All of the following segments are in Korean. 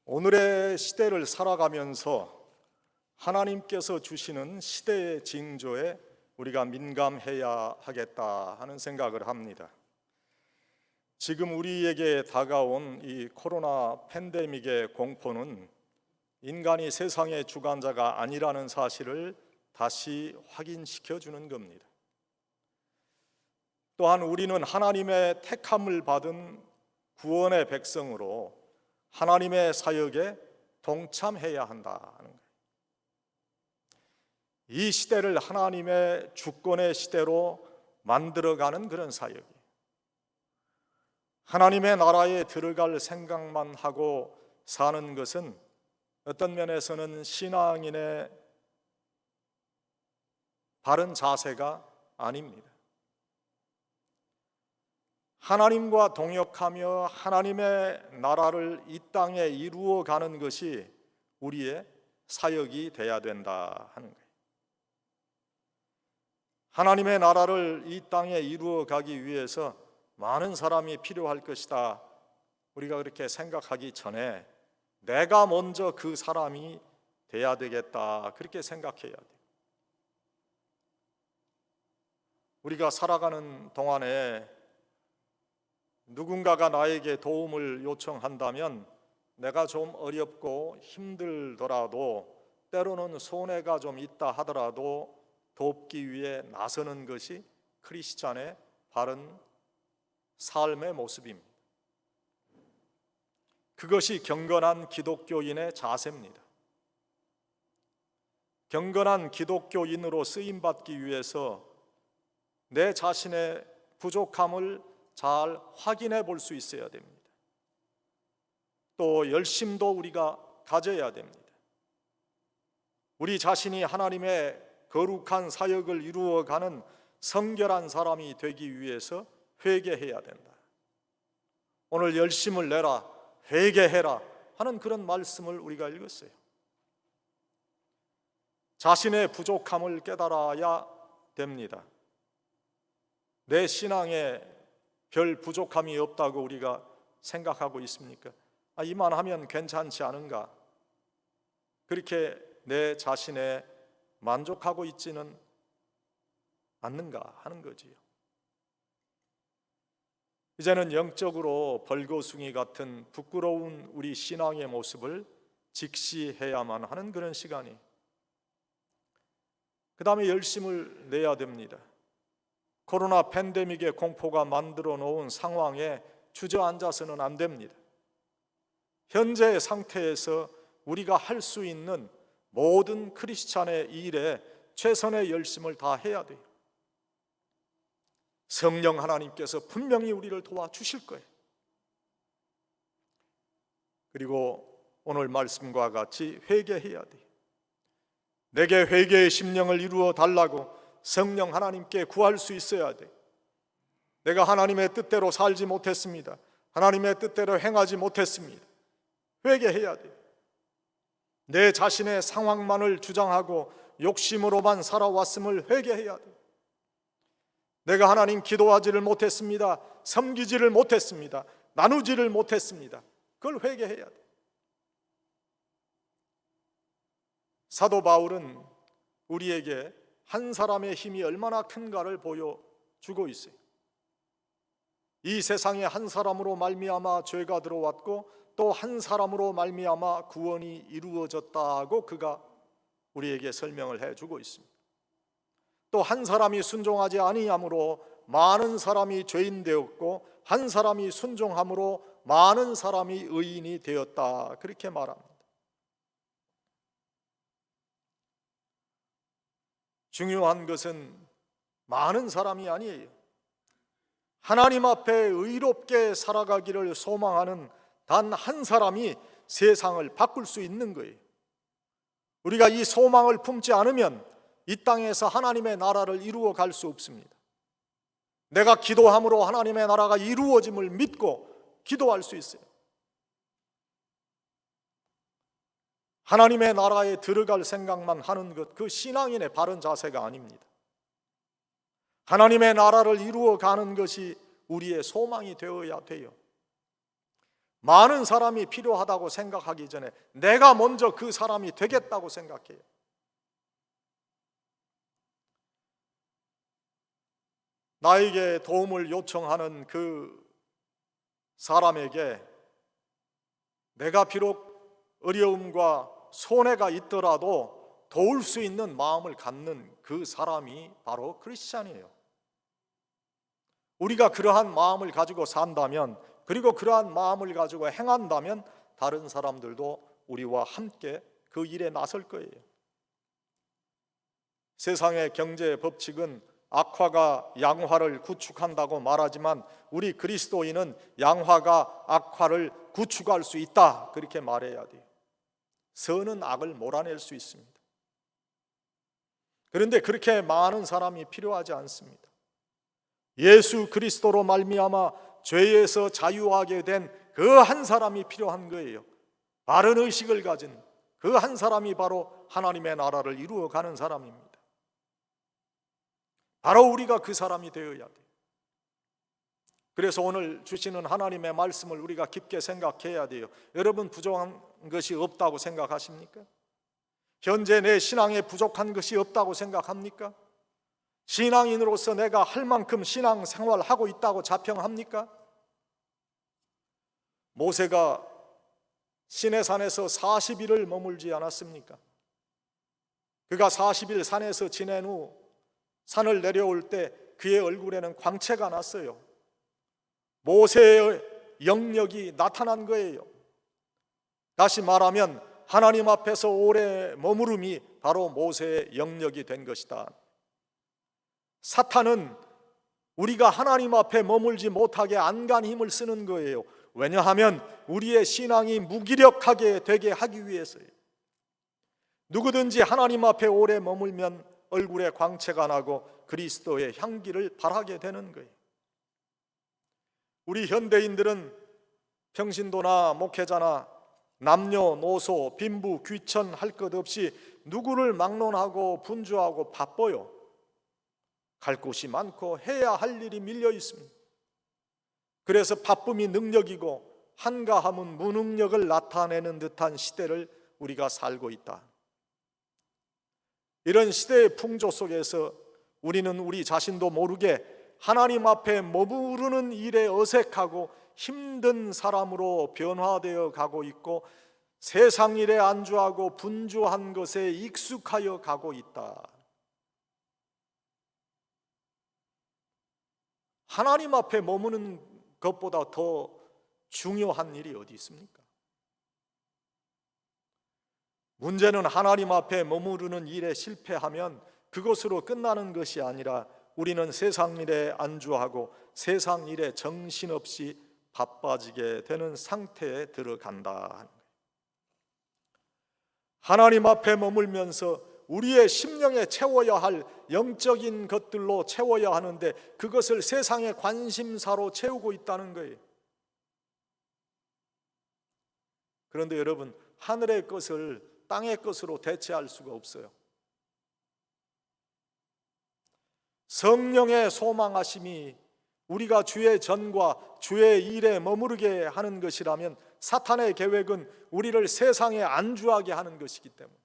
오늘의 시대를 살아가면서 하나님께서 주시는 시대의 징조에 우리가 민감해야 하겠다 하는 생각을 합니다. 지금 우리에게 다가온 이 코로나 팬데믹의 공포는 인간이 세상의 주관자가 아니라는 사실을 다시 확인시켜 주는 겁니다. 또한 우리는 하나님의 택함을 받은 구원의 백성으로 하나님의 사역에 동참해야 한다는 거예요. 이 시대를 하나님의 주권의 시대로 만들어가는 그런 사역이에요. 하나님의 나라에 들어갈 생각만 하고 사는 것은 어떤 면에서는 신앙인의 바른 자세가 아닙니다. 하나님과 동역하며 하나님의 나라를 이 땅에 이루어가는 것이 우리의 사역이 돼야 된다 하는 거예요. 하나님의 나라를 이 땅에 이루어가기 위해서 많은 사람이 필요할 것이다. 우리가 그렇게 생각하기 전에 내가 먼저 그 사람이 돼야 되겠다. 그렇게 생각해야 돼요. 우리가 살아가는 동안에 누군가가 나에게 도움을 요청한다면 내가 좀 어렵고 힘들더라도 때로는 손해가 좀 있다 하더라도 돕기 위해 나서는 것이 크리스찬의 바른 삶의 모습입니다. 그것이 경건한 기독교인의 자세입니다. 경건한 기독교인으로 쓰임받기 위해서 내 자신의 부족함을 잘 확인해 볼 수 있어야 됩니다. 또 열심도 우리가 가져야 됩니다. 우리 자신이 하나님의 거룩한 사역을 이루어가는 성결한 사람이 되기 위해서 회개해야 된다. 오늘 열심을 내라, 회개해라 하는 그런 말씀을 우리가 읽었어요. 자신의 부족함을 깨달아야 됩니다. 내 신앙에 별 부족함이 없다고 우리가 생각하고 있습니까? 이만하면 괜찮지 않은가? 그렇게 내 자신에 만족하고 있지는 않는가 하는 거지요. 이제는 영적으로 벌거숭이 같은 부끄러운 우리 신앙의 모습을 직시해야만 하는 그런 시간이. 그 다음에 열심을 내야 됩니다. 코로나 팬데믹의 공포가 만들어 놓은 상황에 주저앉아서는 안 됩니다. 현재의 상태에서 우리가 할 수 있는 모든 크리스찬의 일에 최선의 열심을 다해야 돼요. 성령 하나님께서 분명히 우리를 도와주실 거예요. 그리고 오늘 말씀과 같이 회개해야 돼요. 내게 회개의 심령을 이루어 달라고 성령 하나님께 구할 수 있어야 돼. 내가 하나님의 뜻대로 살지 못했습니다. 하나님의 뜻대로 행하지 못했습니다. 회개해야 돼. 내 자신의 상황만을 주장하고 욕심으로만 살아왔음을 회개해야 돼. 내가 하나님 기도하지를 못했습니다. 섬기지를 못했습니다. 나누지를 못했습니다. 그걸 회개해야 돼. 사도 바울은 우리에게 한 사람의 힘이 얼마나 큰가를 보여주고 있어요. 이 세상에 한 사람으로 말미암아 죄가 들어왔고 또 한 사람으로 말미암아 구원이 이루어졌다고 그가 우리에게 설명을 해주고 있습니다. 또 한 사람이 순종하지 아니함으로 많은 사람이 죄인 되었고 한 사람이 순종함으로 많은 사람이 의인이 되었다, 그렇게 말합니다. 중요한 것은 많은 사람이 아니에요. 하나님 앞에 의롭게 살아가기를 소망하는 단 한 사람이 세상을 바꿀 수 있는 거예요. 우리가 이 소망을 품지 않으면 이 땅에서 하나님의 나라를 이루어 갈 수 없습니다. 내가 기도함으로 하나님의 나라가 이루어짐을 믿고 기도할 수 있어요. 하나님의 나라에 들어갈 생각만 하는 것, 그 신앙인의 바른 자세가 아닙니다. 하나님의 나라를 이루어가는 것이 우리의 소망이 되어야 돼요. 많은 사람이 필요하다고 생각하기 전에 내가 먼저 그 사람이 되겠다고 생각해요. 나에게 도움을 요청하는 그 사람에게 내가 비록 어려움과 손해가 있더라도 도울 수 있는 마음을 갖는 그 사람이 바로 크리스찬이에요. 우리가 그러한 마음을 가지고 산다면, 그리고 그러한 마음을 가지고 행한다면 다른 사람들도 우리와 함께 그 일에 나설 거예요. 세상의 경제 법칙은 악화가 양화를 구축한다고 말하지만 우리 그리스도인은 양화가 악화를 구축할 수 있다, 그렇게 말해야 돼요. 선은 악을 몰아낼 수 있습니다. 그런데 그렇게 많은 사람이 필요하지 않습니다. 예수 그리스도로 말미암아 죄에서 자유하게 된 그 한 사람이 필요한 거예요. 바른 의식을 가진 그 한 사람이 바로 하나님의 나라를 이루어가는 사람입니다. 바로 우리가 그 사람이 되어야 돼요. 그래서 오늘 주시는 하나님의 말씀을 우리가 깊게 생각해야 돼요. 여러분, 부족한 것이 없다고 생각하십니까? 현재 내 신앙에 부족한 것이 없다고 생각합니까? 신앙인으로서 내가 할 만큼 신앙 생활하고 있다고 자평합니까? 모세가 시내산에서 40일을 머물지 않았습니까? 그가 40일 산에서 지낸 후 산을 내려올 때 그의 얼굴에는 광채가 났어요. 모세의 영역이 나타난 거예요. 다시 말하면 하나님 앞에서 오래 머무름이 바로 모세의 영역이 된 것이다. 사탄은 우리가 하나님 앞에 머물지 못하게 안간 힘을 쓰는 거예요. 왜냐하면 우리의 신앙이 무기력하게 되게 하기 위해서예요. 누구든지 하나님 앞에 오래 머물면 얼굴에 광채가 나고 그리스도의 향기를 발하게 되는 거예요. 우리 현대인들은 평신도나 목회자나 남녀노소, 빈부, 귀천 할 것 없이 누구를 막론하고 분주하고 바빠요. 갈 곳이 많고 해야 할 일이 밀려 있습니다. 그래서 바쁨이 능력이고 한가함은 무능력을 나타내는 듯한 시대를 우리가 살고 있다. 이런 시대의 풍조 속에서 우리는 우리 자신도 모르게 하나님 앞에 머무르는 일에 어색하고 힘든 사람으로 변화되어 가고 있고 세상 일에 안주하고 분주한 것에 익숙하여 가고 있다. 하나님 앞에 머무는 것보다 더 중요한 일이 어디 있습니까? 문제는 하나님 앞에 머무르는 일에 실패하면 그것으로 끝나는 것이 아니라 우리는 세상 일에 안주하고 세상 일에 정신없이 바빠지게 되는 상태에 들어간다. 하나님 앞에 머물면서 우리의 심령에 채워야 할 영적인 것들로 채워야 하는데 그것을 세상의 관심사로 채우고 있다는 거예요. 그런데 여러분, 하늘의 것을 땅의 것으로 대체할 수가 없어요. 성령의 소망하심이 우리가 주의 전과 주의 일에 머무르게 하는 것이라면 사탄의 계획은 우리를 세상에 안주하게 하는 것이기 때문에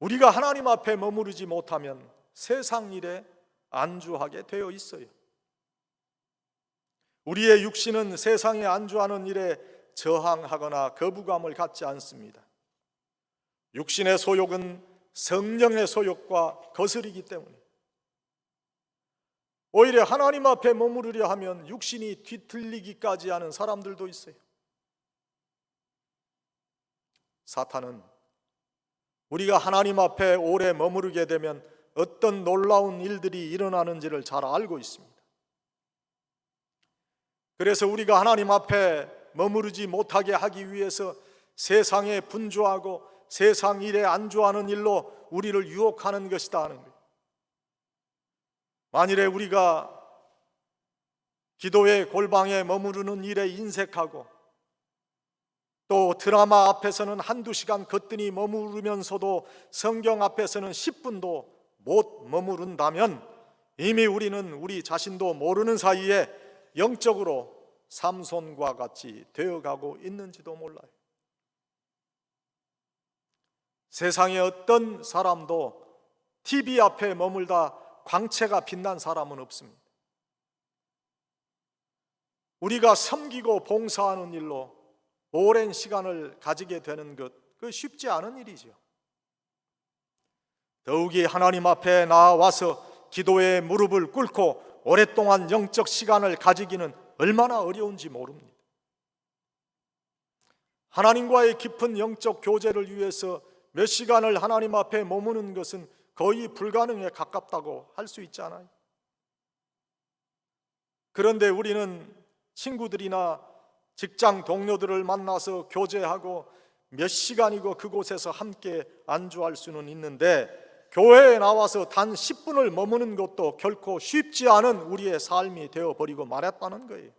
우리가 하나님 앞에 머무르지 못하면 세상 일에 안주하게 되어 있어요. 우리의 육신은 세상에 안주하는 일에 저항하거나 거부감을 갖지 않습니다. 육신의 소욕은 성령의 소욕과 거스리기 때문에 오히려 하나님 앞에 머무르려 하면 육신이 뒤틀리기까지 하는 사람들도 있어요. 사탄은 우리가 하나님 앞에 오래 머무르게 되면 어떤 놀라운 일들이 일어나는지를 잘 알고 있습니다. 그래서 우리가 하나님 앞에 머무르지 못하게 하기 위해서 세상에 분주하고 세상 일에 안주하는 일로 우리를 유혹하는 것이다 하는 거예요. 만일에 우리가 기도의 골방에 머무르는 일에 인색하고 또 드라마 앞에서는 한두 시간 거뜬히 머무르면서도 성경 앞에서는 10분도 못 머무른다면 이미 우리는 우리 자신도 모르는 사이에 영적으로 삼손과 같이 되어가고 있는지도 몰라요. 세상의 어떤 사람도 TV 앞에 머물다 광채가 빛난 사람은 없습니다. 우리가 섬기고 봉사하는 일로 오랜 시간을 가지게 되는 것, 그 쉽지 않은 일이죠. 더욱이 하나님 앞에 나와서 기도에 무릎을 꿇고 오랫동안 영적 시간을 가지기는 얼마나 어려운지 모릅니다. 하나님과의 깊은 영적 교제를 위해서 몇 시간을 하나님 앞에 머무는 것은 거의 불가능에 가깝다고 할 수 있잖아요. 그런데 우리는 친구들이나 직장 동료들을 만나서 교제하고 몇 시간이고 그곳에서 함께 안주할 수는 있는데, 교회에 나와서 단 10분을 머무는 것도 결코 쉽지 않은 우리의 삶이 되어버리고 말았다는 거예요.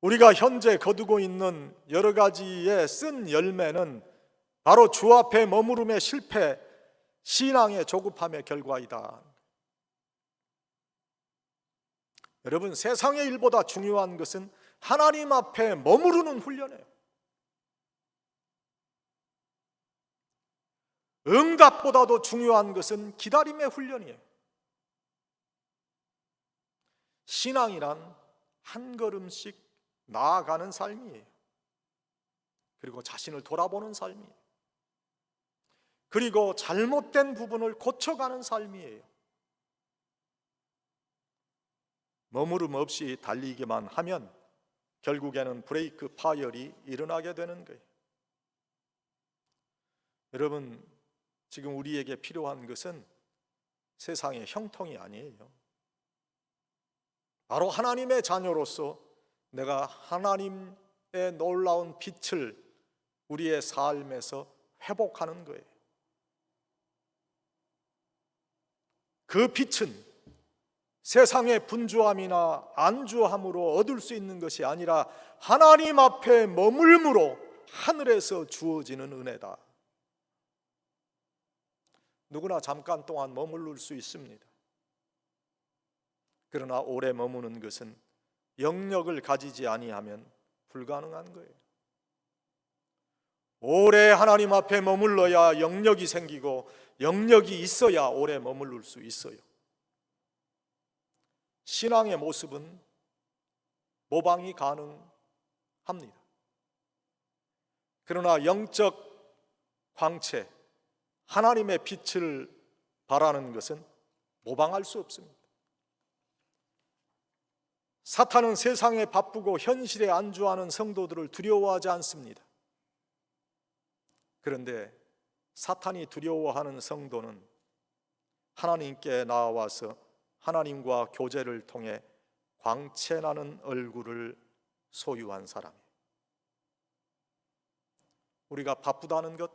우리가 현재 거두고 있는 여러 가지의 쓴 열매는 바로 주 앞에 머무름의 실패, 신앙의 조급함의 결과이다. 여러분, 세상의 일보다 중요한 것은 하나님 앞에 머무르는 훈련이에요. 응답보다도 중요한 것은 기다림의 훈련이에요. 신앙이란 한 걸음씩 나아가는 삶이에요. 그리고 자신을 돌아보는 삶이에요. 그리고 잘못된 부분을 고쳐가는 삶이에요. 머무름 없이 달리기만 하면 결국에는 브레이크 파열이 일어나게 되는 거예요. 여러분, 지금 우리에게 필요한 것은 세상의 형통이 아니에요. 바로 하나님의 자녀로서 내가 하나님의 놀라운 빛을 우리의 삶에서 회복하는 거예요. 그 빛은 세상의 분주함이나 안주함으로 얻을 수 있는 것이 아니라 하나님 앞에 머물므로 하늘에서 주어지는 은혜다. 누구나 잠깐 동안 머무를 수 있습니다. 그러나 오래 머무는 것은 영역을 가지지 아니하면 불가능한 거예요. 오래 하나님 앞에 머물러야 영역이 생기고, 영역이 있어야 오래 머무를 수 있어요. 신앙의 모습은 모방이 가능합니다. 그러나 영적 광채, 하나님의 빛을 바라는 것은 모방할 수 없습니다. 사탄은 세상에 바쁘고 현실에 안주하는 성도들을 두려워하지 않습니다. 그런데 사탄이 두려워하는 성도는 하나님께 나와서 하나님과 교제를 통해 광채나는 얼굴을 소유한 사람이에요. 우리가 바쁘다는 것,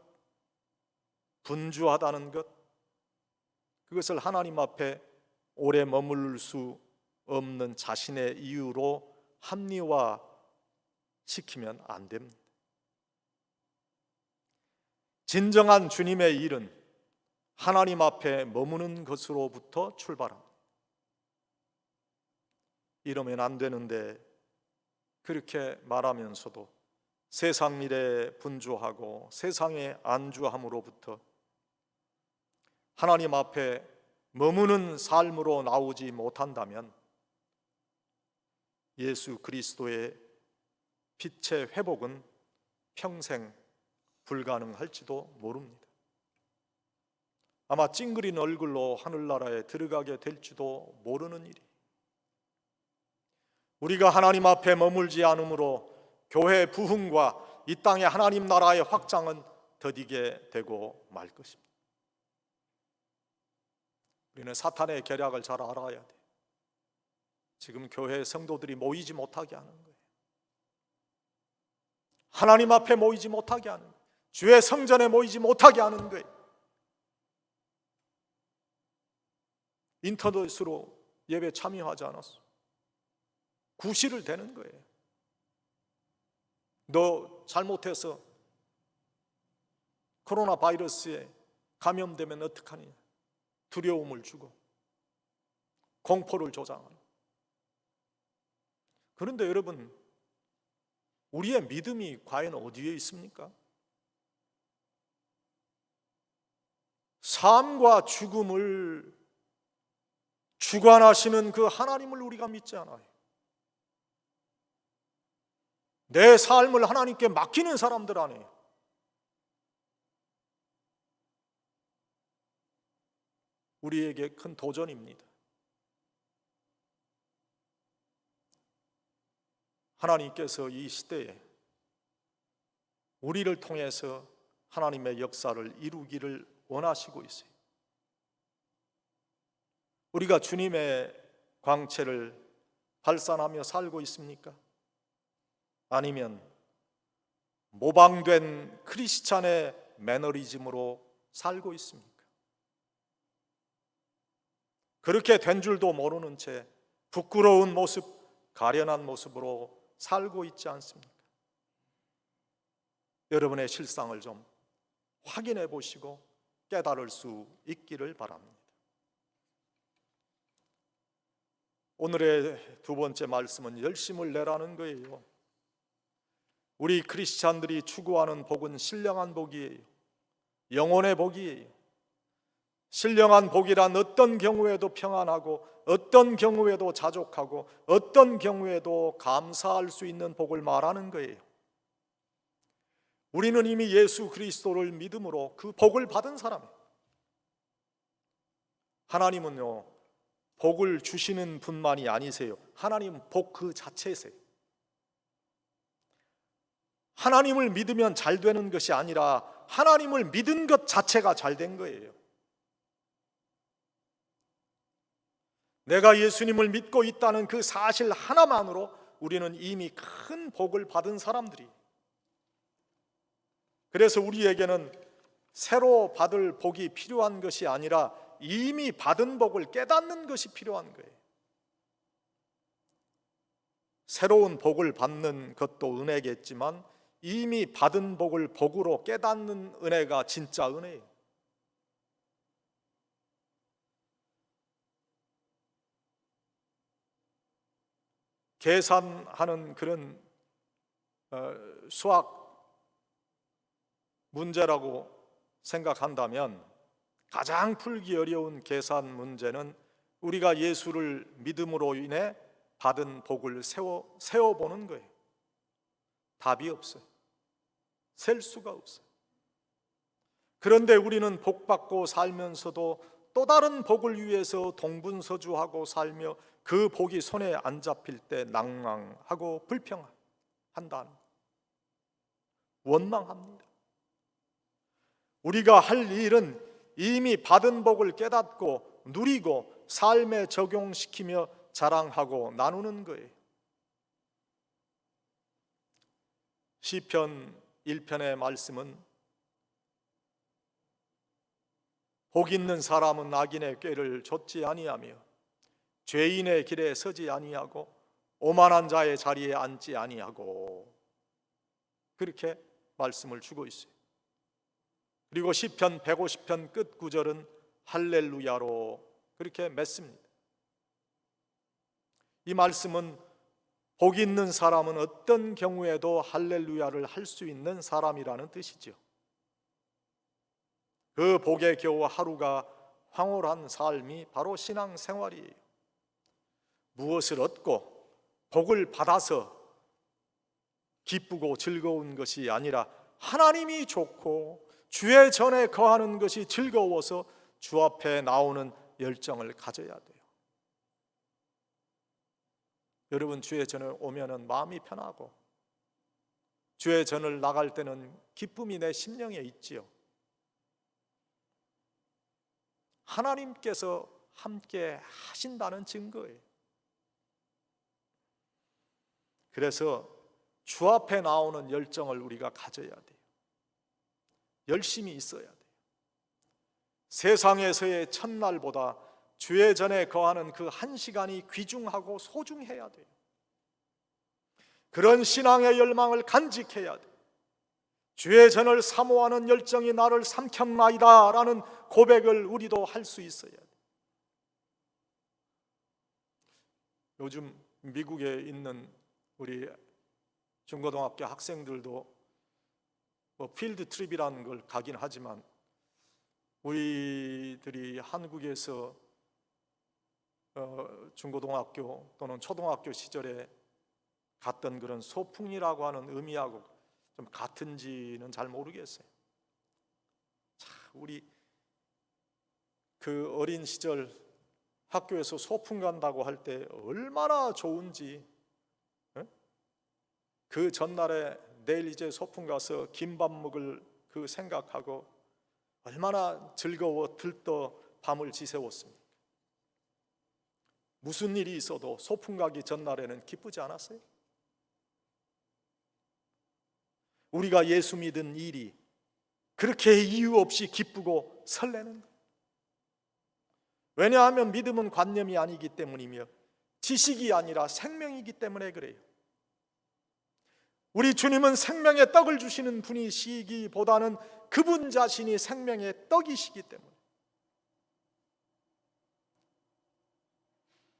분주하다는 것, 그것을 하나님 앞에 오래 머무를 수 없는 자신의 이유로 합리화시키면 안 됩니다. 진정한 주님의 일은 하나님 앞에 머무는 것으로부터 출발합니다. 이러면 안 되는데 그렇게 말하면서도 세상 일에 분주하고 세상에 안주함으로부터 하나님 앞에 머무는 삶으로 나오지 못한다면 예수 그리스도의 빛의 회복은 평생 불가능할지도 모릅니다. 아마 찡그린 얼굴로 하늘나라에 들어가게 될지도 모르는 일이. 우리가 하나님 앞에 머물지 않으므로 교회 부흥과 이 땅의 하나님 나라의 확장은 더디게 되고 말 것입니다. 우리는 사탄의 계략을 잘 알아야 돼. 지금 교회 성도들이 모이지 못하게 하는 거예요. 하나님 앞에 모이지 못하게 하는 거예요. 주의 성전에 모이지 못하게 하는 거예요. 인터넷으로 예배 참여하지 않았어. 구실을 대는 거예요. 너 잘못해서 코로나 바이러스에 감염되면 어떡하니? 두려움을 주고 공포를 조장하는. 그런데 여러분, 우리의 믿음이 과연 어디에 있습니까? 삶과 죽음을 주관하시는 그 하나님을 우리가 믿지 않아요. 내 삶을 하나님께 맡기는 사람들 아니에요. 우리에게 큰 도전입니다. 하나님께서 이 시대에 우리를 통해서 하나님의 역사를 이루기를 원하시고 있어요. 우리가 주님의 광채를 발산하며 살고 있습니까? 아니면 모방된 크리스찬의 매너리즘으로 살고 있습니까? 그렇게 된 줄도 모르는 채 부끄러운 모습, 가련한 모습으로 살고 있지 않습니까? 여러분의 실상을 좀 확인해 보시고 깨달을 수 있기를 바랍니다. 오늘의 두 번째 말씀은 열심을 내라는 거예요. 우리 크리스찬들이 추구하는 복은 신령한 복이에요. 영혼의 복이에요. 신령한 복이란 어떤 경우에도 평안하고 어떤 경우에도 자족하고 어떤 경우에도 감사할 수 있는 복을 말하는 거예요. 우리는 이미 예수 그리스도를 믿음으로 그 복을 받은 사람이에요. 하나님은요, 복을 주시는 분만이 아니세요. 하나님은 복 그 자체세요. 하나님을 믿으면 잘 되는 것이 아니라 하나님을 믿은 것 자체가 잘 된 거예요. 내가 예수님을 믿고 있다는 그 사실 하나만으로 우리는 이미 큰 복을 받은 사람들이. 그래서 우리에게는 새로 받을 복이 필요한 것이 아니라 이미 받은 복을 깨닫는 것이 필요한 거예요. 새로운 복을 받는 것도 은혜겠지만 이미 받은 복을 복으로 깨닫는 은혜가 진짜 은혜예요. 계산하는 그런 수학 문제라고 생각한다면 가장 풀기 어려운 계산 문제는 우리가 예수를 믿음으로 인해 받은 복을 세워보는 거예요. 답이 없어요. 셀 수가 없어요. 그런데 우리는 복 받고 살면서도 또 다른 복을 위해서 동분서주하고 살며 그 복이 손에 안 잡힐 때 낭망하고 불평한다. 원망합니다. 우리가 할 일은 이미 받은 복을 깨닫고 누리고 삶에 적용시키며 자랑하고 나누는 거예요. 시편 1편의 말씀은 복 있는 사람은 악인의 꾀를 좇지 아니하며 죄인의 길에 서지 아니하고 오만한 자의 자리에 앉지 아니하고 그렇게 말씀을 주고 있어요. 그리고 시편 150편 끝 구절은 할렐루야로 그렇게 맺습니다. 이 말씀은 복 있는 사람은 어떤 경우에도 할렐루야를 할 수 있는 사람이라는 뜻이죠. 그 복에 겨우 하루가 황홀한 삶이 바로 신앙생활이에요. 무엇을 얻고 복을 받아서 기쁘고 즐거운 것이 아니라 하나님이 좋고 주의 전에 거하는 것이 즐거워서 주 앞에 나오는 열정을 가져야 돼요. 여러분, 주의 전에 오면은 마음이 편하고 주의 전을 나갈 때는 기쁨이 내 심령에 있지요. 하나님께서 함께 하신다는 증거예요. 그래서 주 앞에 나오는 열정을 우리가 가져야 돼요. 열심히 있어야 돼요. 세상에서의 첫날보다 주의 전에 거하는 그 한 시간이 귀중하고 소중해야 돼요. 그런 신앙의 열망을 간직해야 돼요. 주의 전을 사모하는 열정이 나를 삼켰나이다 라는 고백을 우리도 할 수 있어야 돼요. 1 사무엘상 17장 1절에 보면 다윗이 그 시간에 그 열정을 가지고 있었어요. 1 사무엘상 17장 1절에 보면 다윗이 그 시간에 그 열정을 가지고 있었어요. 1 사무엘상 17장 1절에 보면 다윗이 그 시간에 그 열정을 가지고 있었어요. 요즘 미국에 있는 우리 중고등학교 학생들도 필드 트립이라는 걸 가긴 하지만 우리들이 한국에서 중고등학교 또는 초등학교 시절에 갔던 그런 소풍이라고 하는 의미하고 좀 같은지는 잘 모르겠어요. 자, 우리 그 어린 시절 학교에서 소풍 간다고 할 때 얼마나 좋은지, 그 전날에 내일 이제 소풍 가서 김밥 먹을 그 생각하고 얼마나 즐거워 들떠 밤을 지새웠습니까? 무슨 일이 있어도 소풍 가기 전날에는 기쁘지 않았어요? 우리가 예수 믿은 일이 그렇게 이유 없이 기쁘고 설레는 거예요. 왜냐하면 믿음은 관념이 아니기 때문이며 지식이 아니라 생명이기 때문에 그래요. 우리 주님은 생명의 떡을 주시는 분이시기보다는 그분 자신이 생명의 떡이시기 때문에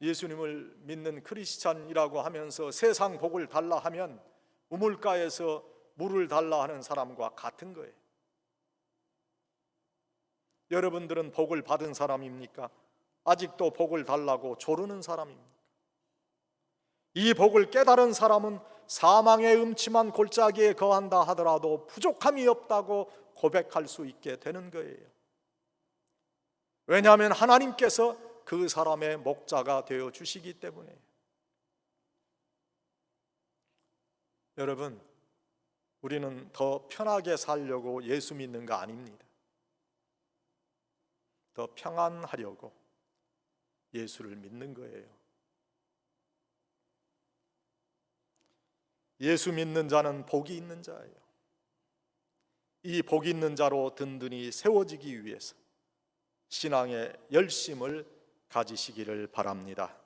예수님을 믿는 크리스찬이라고 하면서 세상 복을 달라 하면 우물가에서 물을 달라 하는 사람과 같은 거예요. 여러분들은 복을 받은 사람입니까? 아직도 복을 달라고 조르는 사람입니까? 이 복을 깨달은 사람은 사망의 음침한 골짜기에 거한다 하더라도 부족함이 없다고 고백할 수 있게 되는 거예요. 왜냐하면 하나님께서 그 사람의 목자가 되어 주시기 때문에. 여러분, 우리는 더 편하게 살려고 예수 믿는 거 아닙니다. 더 평안하려고 예수를 믿는 거예요. 예수 믿는 자는 복이 있는 자예요. 이 복 있는 자로 든든히 세워지기 위해서 신앙의 열심을 가지시기를 바랍니다.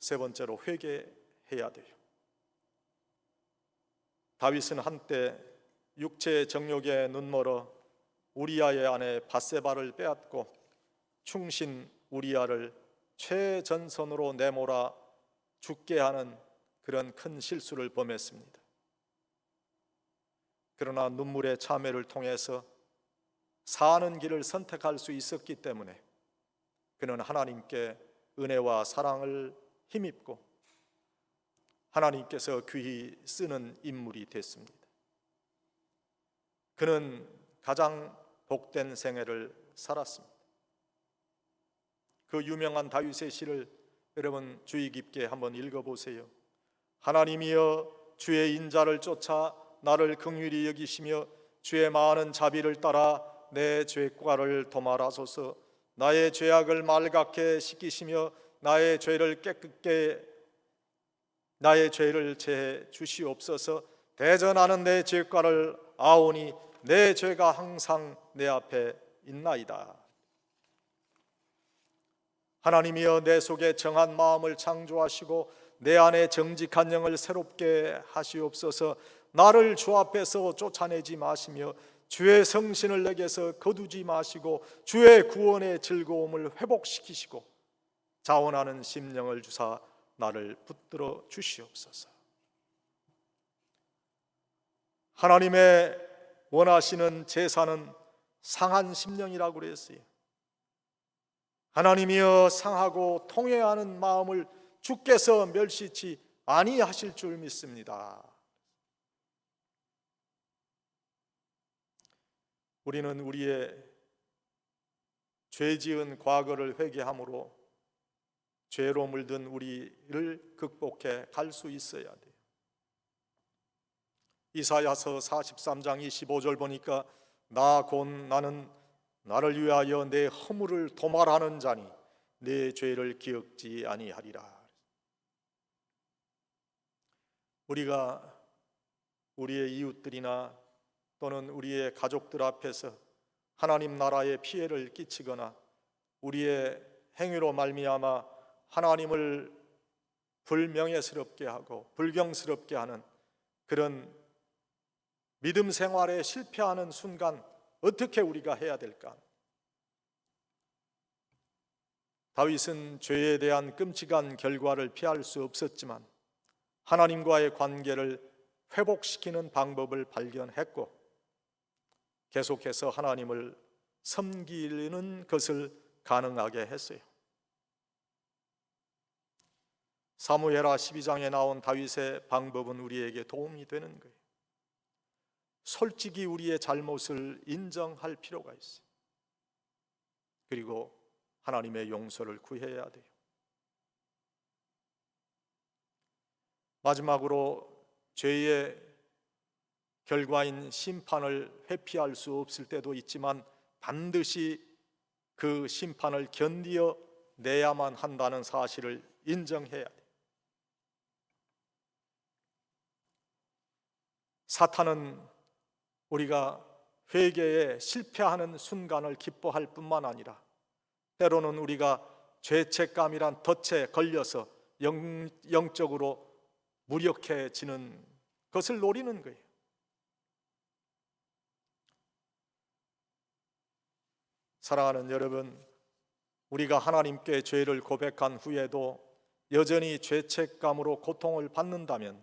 세 번째로 회개해야 돼요. 다윗은 한때 육체의 정욕에 눈멀어 우리아의 아내 밧세바를 빼앗고 충신 우리아를 최전선으로 내몰아 죽게 하는 그런 큰 실수를 범했습니다. 그러나 눈물의 참회를 통해서 사는 길을 선택할 수 있었기 때문에 그는 하나님께 은혜와 사랑을 힘입고 하나님께서 귀히 쓰는 인물이 됐습니다. 그는 가장 복된 생애를 살았습니다. 그 유명한 다윗의 시를 여러분 주의 깊게 한번 읽어보세요. 하나님이여 주의 인자를 쫓아 나를 긍휼히 여기시며 주의 많은 자비를 따라 내 죄과를 도말하소서. 나의 죄악을 말갛게 씻기시며 나의 죄를 제해 주시옵소서. 대전하는 내 죄과를 아오니 내 죄가 항상 내 앞에 있나이다. 하나님이여 내 속에 정한 마음을 창조하시고 내 안에 정직한 영을 새롭게 하시옵소서. 나를 주 앞에서 쫓아내지 마시며 주의 성신을 내게서 거두지 마시고 주의 구원의 즐거움을 회복시키시고 자원하는 심령을 주사 나를 붙들어 주시옵소서. 하나님의 원하시는 제사는 상한 심령이라고 그랬어요. 하나님이여 상하고 통회하는 마음을 주께서 멸시치 아니하실 줄 믿습니다. 우리는 우리의 죄 지은 과거를 회개함으로 죄로 물든 우리를 극복해 갈 수 있어야 돼요. 이사야서 43장 25절 보니까 나 곧 나는 나를 위하여 내 허물을 도말하는 자니 내 죄를 기억지 아니하리라. 우리가 우리의 이웃들이나 또는 우리의 가족들 앞에서 하나님 나라에 피해를 끼치거나 우리의 행위로 말미암아 하나님을 불명예스럽게 하고 불경스럽게 하는 그런 믿음 생활에 실패하는 순간 어떻게 우리가 해야 될까? 다윗은 죄에 대한 끔찍한 결과를 피할 수 없었지만 하나님과의 관계를 회복시키는 방법을 발견했고 계속해서 하나님을 섬기는 것을 가능하게 했어요. 사무엘하 12장에 나온 다윗의 방법은 우리에게 도움이 되는 거예요. 솔직히 우리의 잘못을 인정할 필요가 있어요. 그리고 하나님의 용서를 구해야 돼요. 마지막으로 죄의 결과인 심판을 회피할 수 없을 때도 있지만 반드시 그 심판을 견디어 내야만 한다는 사실을 인정해야 돼요. 사탄은 우리가 회개에 실패하는 순간을 기뻐할 뿐만 아니라 때로는 우리가 죄책감이란 덫에 걸려서 영적으로 무력해지는 것을 노리는 거예요. 사랑하는 여러분, 우리가 하나님께 죄를 고백한 후에도 여전히 죄책감으로 고통을 받는다면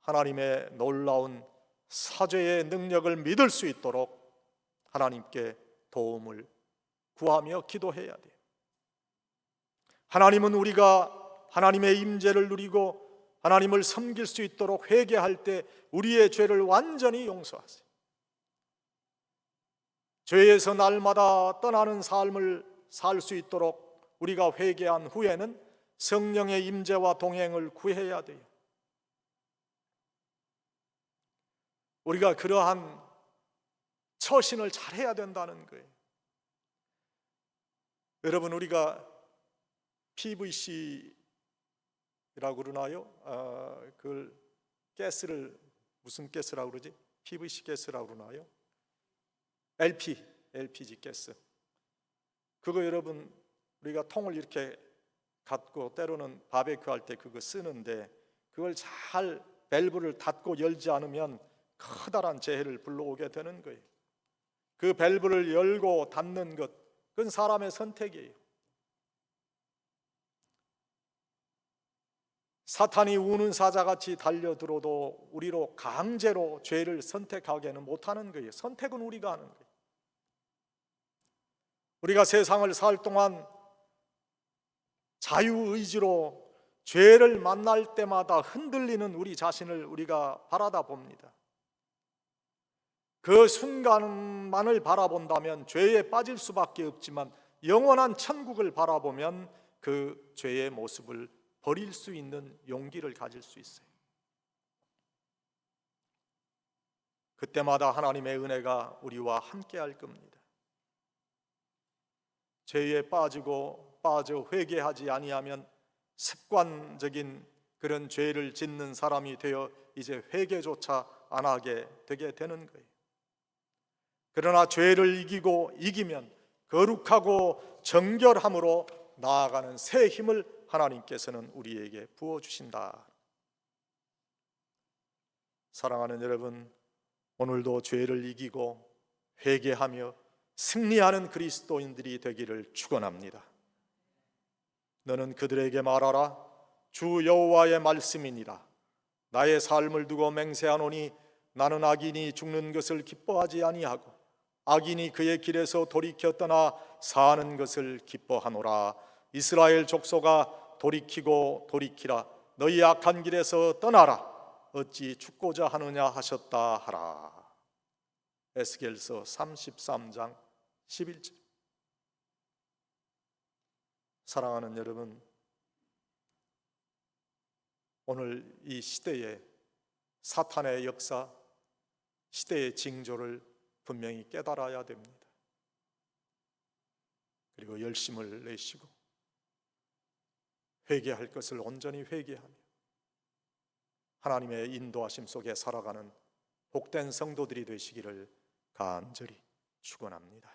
하나님의 놀라운 사죄의 능력을 믿을 수 있도록 하나님께 도움을 구하며 기도해야 돼요. 하나님은 우리가 하나님의 임재를 누리고 하나님을 섬길 수 있도록 회개할 때 우리의 죄를 완전히 용서하세요. 죄에서 날마다 떠나는 삶을 살 수 있도록 우리가 회개한 후에는 성령의 임재와 동행을 구해야 돼요. 우리가 그러한 처신을 잘해야 된다는 거예요. 여러분, 우리가 PVC라고 그러나요? 그걸 가스를 무슨 가스라고 그러지? PVC 가스라고 그러나요? LPG 가스. 그거 여러분 우리가 통을 이렇게 갖고 때로는 바베큐 할 때 그거 쓰는데 그걸 잘 밸브를 닫고 열지 않으면 커다란 재해를 불러오게 되는 거예요. 그 밸브를 열고 닫는 것, 그건 사람의 선택이에요. 사탄이 우는 사자같이 달려들어도 우리로 강제로 죄를 선택하게는 못하는 거예요. 선택은 우리가 하는 거예요. 우리가 세상을 살 동안 자유의지로 죄를 만날 때마다 흔들리는 우리 자신을 우리가 바라다 봅니다. 그 순간만을 바라본다면 죄에 빠질 수밖에 없지만 영원한 천국을 바라보면 그 죄의 모습을 버릴 수 있는 용기를 가질 수 있어요. 그때마다 하나님의 은혜가 우리와 함께 할 겁니다. 죄에 빠져 회개하지 아니하면 습관적인 그런 죄를 짓는 사람이 되어 이제 회개조차 안 하게 되게 되는 거예요. 그러나 죄를 이기면 거룩하고 정결함으로 나아가는 새 힘을 하나님께서는 우리에게 부어주신다. 사랑하는 여러분, 오늘도 죄를 이기고 회개하며 승리하는 그리스도인들이 되기를 축원합니다. 너는 그들에게 말하라. 주 여호와의 말씀이니라. 나의 삶을 두고 맹세하노니 나는 악인이 죽는 것을 기뻐하지 아니하고 악인이 그의 길에서 돌이켜 떠나 사는 것을 기뻐하노라. 이스라엘 족속아 돌이키고 돌이키라. 너희 악한 길에서 떠나라. 어찌 죽고자 하느냐 하셨다 하라. 에스겔서 33장 11절. 사랑하는 여러분, 오늘 이 시대의 사탄의 역사, 시대의 징조를 분명히 깨달아야 됩니다. 그리고 열심을 내시고 회개할 것을 온전히 회개하며 하나님의 인도하심 속에 살아가는 복된 성도들이 되시기를 간절히 축원합니다.